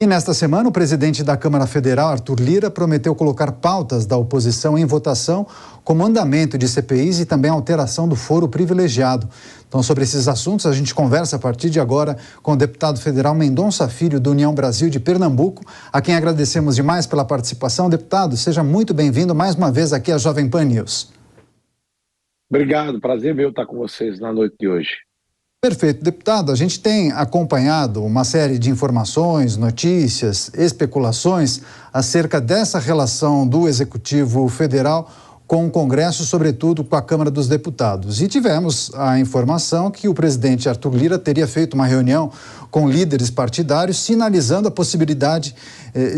E nesta semana, o presidente da Câmara Federal, Arthur Lira, prometeu colocar pautas da oposição em votação, como andamento de CPIs e também alteração do foro privilegiado. Então, sobre esses assuntos, a gente conversa a partir de agora com o deputado federal Mendonça Filho, do União Brasil de Pernambuco, a quem agradecemos demais pela participação. Deputado, seja muito bem-vindo mais uma vez aqui à Jovem Pan News. Obrigado, prazer meu estar com vocês na noite de hoje. Perfeito. Deputado, a gente tem acompanhado uma série de informações, notícias, especulações acerca dessa relação do Executivo Federal com o Congresso, sobretudo com a Câmara dos Deputados. E tivemos a informação que o presidente Arthur Lira teria feito uma reunião com líderes partidários, sinalizando a possibilidade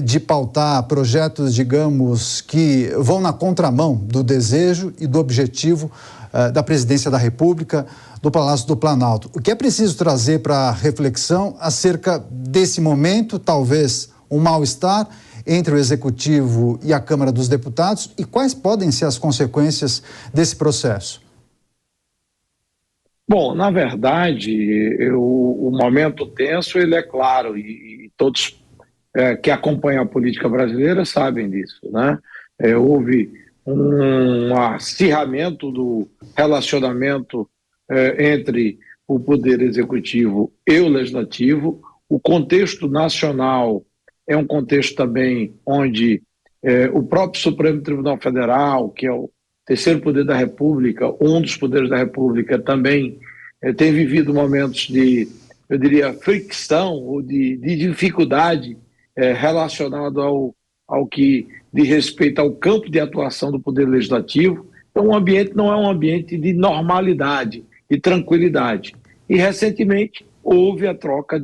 de pautar projetos, digamos, que vão na contramão do desejo e do objetivo da Presidência da República, do Palácio do Planalto. O que é preciso trazer para reflexão acerca desse momento, talvez um mal-estar entre o Executivo e a Câmara dos Deputados, e quais podem ser as consequências desse processo? Bom, na verdade, o momento tenso, ele é claro, e todos que acompanham a política brasileira sabem disso, né? Houve um acirramento do relacionamento entre o Poder Executivo e o Legislativo. O contexto nacional é um contexto também onde o próprio Supremo Tribunal Federal, que é o terceiro poder da República, um dos poderes da República, também tem vivido momentos de, eu diria, fricção ou de dificuldade relacionado ao que diz respeito ao campo de atuação do Poder Legislativo. Então, o ambiente não é um ambiente de normalidade e tranquilidade. E, recentemente, houve a troca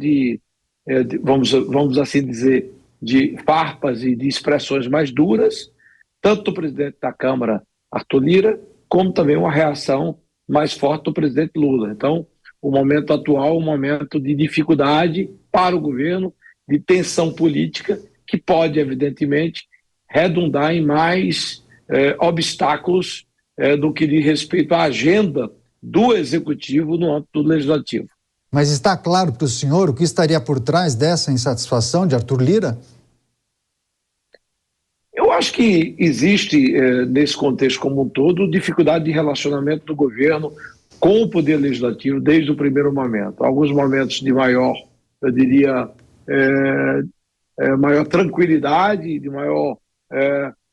vamos assim dizer, de farpas e de expressões mais duras, tanto do presidente da Câmara, Arthur Lira, como também uma reação mais forte do presidente Lula. Então, o momento atual é um momento de dificuldade para o governo, de tensão política, que pode, evidentemente, redundar em mais obstáculos do que diz respeito à agenda do Executivo no âmbito do Legislativo. Mas está claro para o senhor o que estaria por trás dessa insatisfação de Arthur Lira? Eu acho que existe, nesse contexto como um todo, dificuldade de relacionamento do governo com o Poder Legislativo desde o primeiro momento. Alguns momentos de maior, eu diria, maior tranquilidade, de maior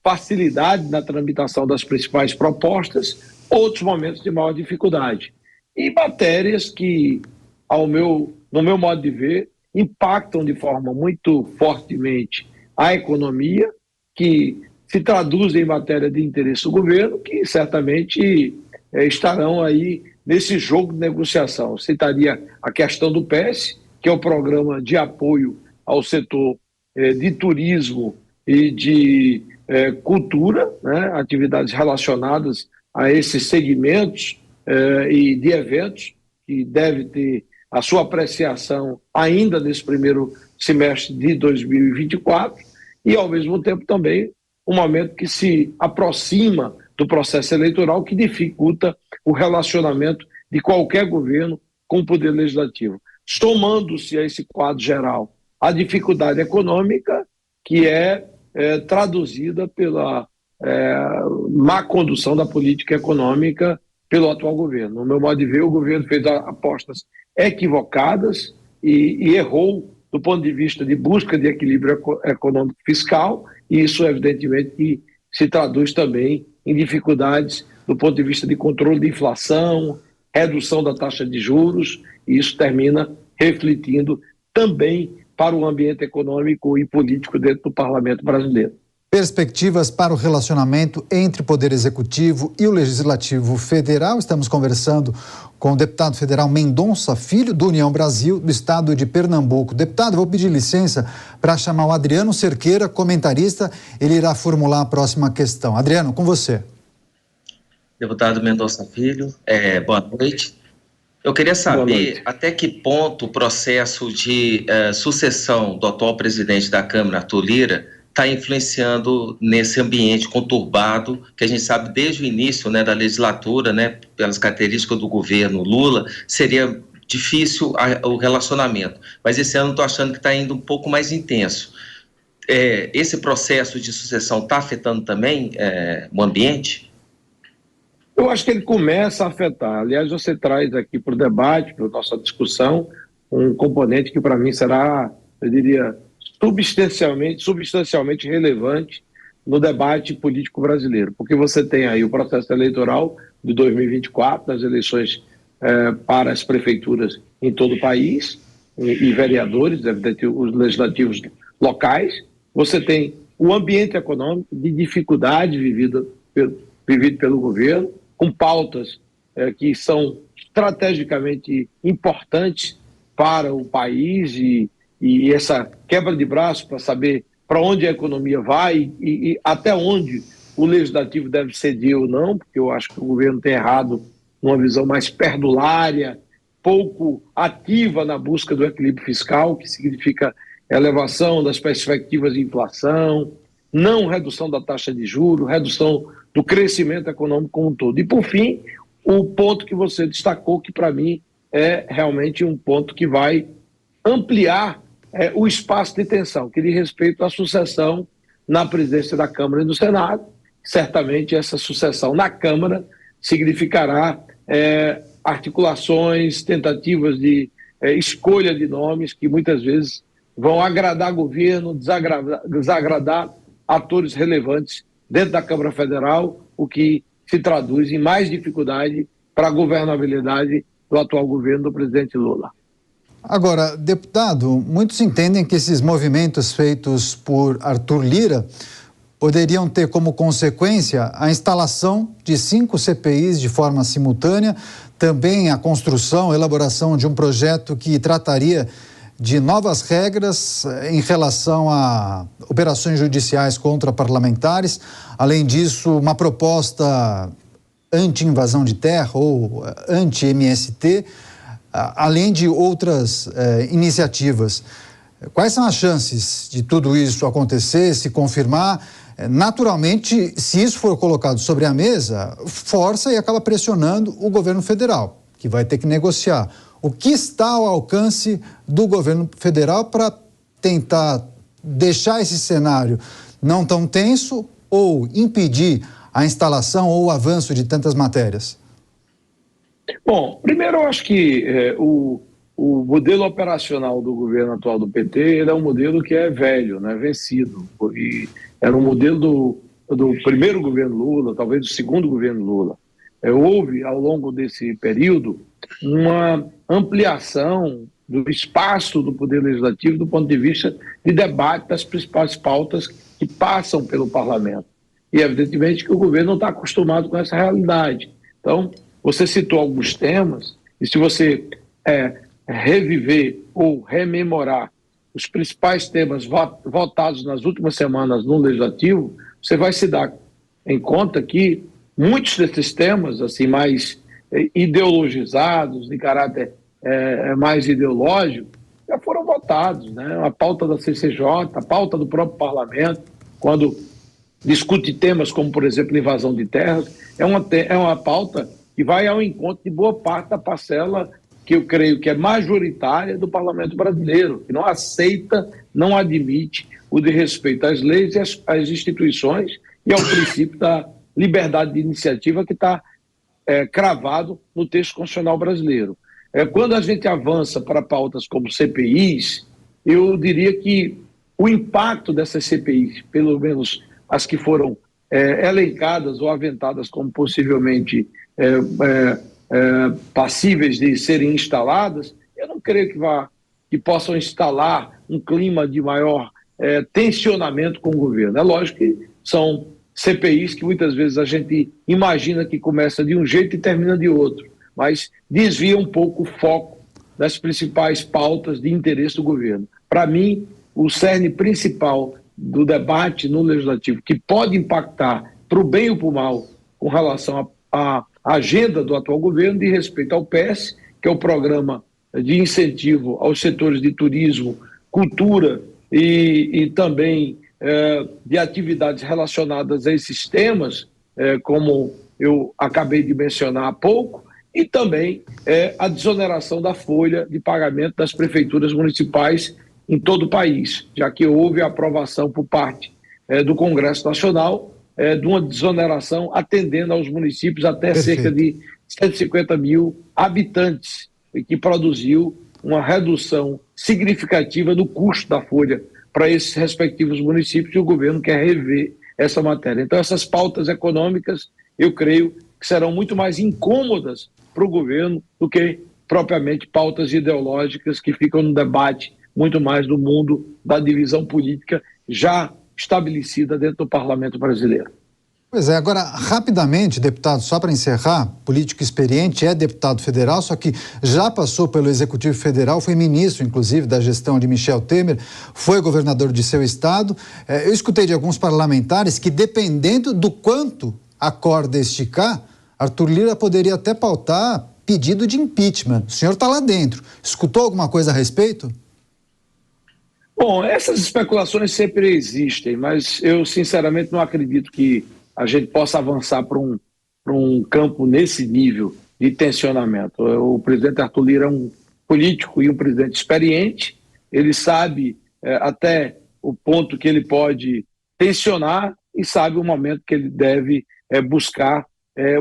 facilidade na tramitação das principais propostas, outros momentos de maior dificuldade. E matérias que, no meu modo de ver, impactam de forma muito fortemente a economia, que se traduzem em matéria de interesse do governo, que certamente estarão aí nesse jogo de negociação. Eu citaria a questão do PES, que é o Programa de Apoio ao Setor de Turismo e de Cultura, né, atividades relacionadas a esses segmentos e de eventos, que deve ter a sua apreciação ainda nesse primeiro semestre de 2024, e, ao mesmo tempo, também um momento que se aproxima do processo eleitoral, que dificulta o relacionamento de qualquer governo com o Poder Legislativo. Somando-se a esse quadro geral a dificuldade econômica, que é traduzida pela má condução da política econômica pelo atual governo. No meu modo de ver, o governo fez apostas equivocadas e errou do ponto de vista de busca de equilíbrio econômico fiscal, e isso, evidentemente, que se traduz também em dificuldades do ponto de vista de controle de inflação, redução da taxa de juros, e isso termina refletindo também para o ambiente econômico e político dentro do Parlamento brasileiro. Perspectivas para o relacionamento entre o Poder Executivo e o Legislativo Federal. Estamos conversando com o deputado federal Mendonça Filho, do União Brasil, do estado de Pernambuco. Deputado, vou pedir licença para chamar o Adriano Cerqueira, comentarista. Ele irá formular a próxima questão. Adriano, com você. Deputado Mendonça Filho, boa noite. Eu queria saber até que ponto o processo de sucessão do atual presidente da Câmara, Arthur Lira, está influenciando nesse ambiente conturbado, que a gente sabe desde o início, né, da legislatura, né, pelas características do governo Lula, seria difícil o relacionamento, mas esse ano estou achando que está indo um pouco mais intenso. Esse processo de sucessão está afetando também o ambiente? Eu acho que ele começa a afetar. Aliás, você traz aqui para o debate, para a nossa discussão, um componente que para mim será, eu diria, substancialmente relevante no debate político brasileiro, porque você tem aí o processo eleitoral de 2024, das eleições para as prefeituras em todo o país, e vereadores, deve ter os legislativos locais. Você tem o ambiente econômico de dificuldade vivido pelo governo, com pautas que são estrategicamente importantes para o país e essa quebra de braço para saber para onde a economia vai e até onde o legislativo deve ceder ou não, porque eu acho que o governo tem errado numa visão mais perdulária, pouco ativa na busca do equilíbrio fiscal, que significa elevação das perspectivas de inflação, não redução da taxa de juros, redução do crescimento econômico como um todo. E, por fim, o ponto que você destacou, que para mim é realmente um ponto que vai ampliar o espaço de tensão, que diz respeito à sucessão na presidência da Câmara e do Senado. Certamente essa sucessão na Câmara significará articulações, tentativas de escolha de nomes que muitas vezes vão agradar governo, desagradar atores relevantes dentro da Câmara Federal, o que se traduz em mais dificuldade para a governabilidade do atual governo do presidente Lula. Agora, deputado, muitos entendem que esses movimentos feitos por Arthur Lira poderiam ter como consequência a instalação de 5 CPIs de forma simultânea, também a construção, elaboração de um projeto que trataria de novas regras em relação a operações judiciais contra parlamentares. Além disso, uma proposta anti-invasão de terra ou anti-MST, além de outras iniciativas. Quais são as chances de tudo isso acontecer, se confirmar? Naturalmente, se isso for colocado sobre a mesa, força e acaba pressionando o governo federal, que vai ter que negociar. O que está ao alcance do governo federal para tentar deixar esse cenário não tão tenso ou impedir a instalação ou o avanço de tantas matérias? Bom, primeiro eu acho que o modelo operacional do governo atual do PT ele é um modelo que é velho, né, vencido. E era um modelo do primeiro governo Lula, talvez do segundo governo Lula. Houve, ao longo desse período, uma ampliação do espaço do Poder Legislativo do ponto de vista de debate das principais pautas que passam pelo Parlamento. E, evidentemente, que o governo não está acostumado com essa realidade. Então, você citou alguns temas, e se você reviver ou rememorar os principais temas votados nas últimas semanas no Legislativo, você vai se dar em conta que muitos desses temas, assim, mais ideologizados, de caráter mais ideológico, já foram votados, né? A pauta da CCJ, a pauta do próprio Parlamento, quando discute temas como, por exemplo, invasão de terras, é uma pauta que vai ao encontro de boa parte da parcela que eu creio que é majoritária do Parlamento brasileiro, que não aceita, não admite o desrespeito às leis e às instituições e ao princípio da liberdade de iniciativa que está cravado no texto constitucional brasileiro. Quando a gente avança para pautas como CPIs, eu diria que o impacto dessas CPIs, pelo menos as que foram elencadas ou aventadas como possivelmente passíveis de serem instaladas, eu não creio que possam instalar um clima de maior tensionamento com o governo. É lógico que são CPIs que muitas vezes a gente imagina que começa de um jeito e termina de outro, mas desvia um pouco o foco das principais pautas de interesse do governo. Para mim, o cerne principal do debate no Legislativo, que pode impactar para o bem ou para o mal com relação à agenda do atual governo, de respeito ao PES, que é o Programa de Incentivo aos Setores de Turismo, Cultura e também de atividades relacionadas a esses temas, como eu acabei de mencionar há pouco, e também a desoneração da folha de pagamento das prefeituras municipais em todo o país, já que houve a aprovação por parte do Congresso Nacional de uma desoneração atendendo aos municípios até cerca de 150 mil habitantes, e que produziu uma redução significativa do custo da folha para esses respectivos municípios, e o governo quer rever essa matéria. Então, essas pautas econômicas, eu creio que serão muito mais incômodas para o governo do que propriamente pautas ideológicas que ficam no debate muito mais do mundo da divisão política já estabelecida dentro do parlamento brasileiro. Pois é, agora, rapidamente, deputado, só para encerrar, político experiente, é deputado federal, só que já passou pelo Executivo Federal, foi ministro, inclusive, da gestão de Michel Temer, foi governador de seu estado. Eu escutei de alguns parlamentares que, dependendo do quanto a corda esticar, Arthur Lira poderia até pautar pedido de impeachment. O senhor está lá dentro. Escutou alguma coisa a respeito? Bom, essas especulações sempre existem, mas eu, sinceramente, não acredito que a gente possa avançar para um campo nesse nível de tensionamento. O presidente Arthur Lira é um político e um presidente experiente, ele sabe até o ponto que ele pode tensionar e sabe o momento que ele deve buscar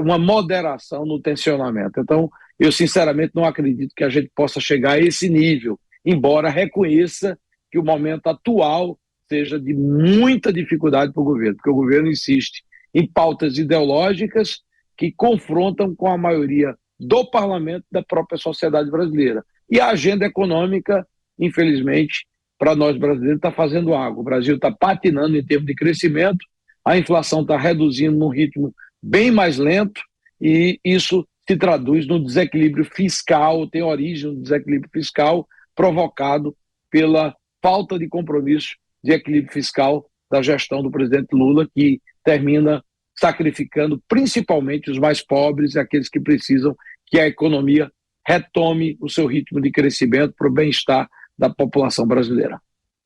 uma moderação no tensionamento. Então, eu sinceramente não acredito que a gente possa chegar a esse nível, embora reconheça que o momento atual seja de muita dificuldade para o governo, porque o governo insiste em pautas ideológicas que confrontam com a maioria do parlamento da própria sociedade brasileira. E a agenda econômica, infelizmente, para nós brasileiros, está fazendo água. O Brasil está patinando em termos de crescimento, a inflação está reduzindo num ritmo bem mais lento, e isso se traduz no desequilíbrio fiscal, tem origem no desequilíbrio fiscal provocado pela falta de compromisso de equilíbrio fiscal da gestão do presidente Lula, que termina sacrificando principalmente os mais pobres e aqueles que precisam que a economia retome o seu ritmo de crescimento para o bem-estar da população brasileira.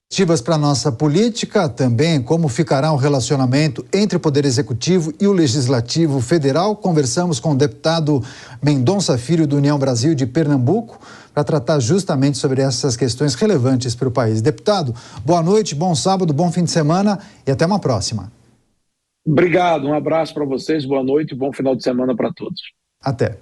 Perspectivas para a nossa política, também como ficará o relacionamento entre o Poder Executivo e o Legislativo Federal. Conversamos com o deputado Mendonça Filho, do União Brasil de Pernambuco, para tratar justamente sobre essas questões relevantes para o país. Deputado, boa noite, bom sábado, bom fim de semana e até uma próxima. Obrigado, um abraço para vocês, boa noite, bom final de semana para todos. Até.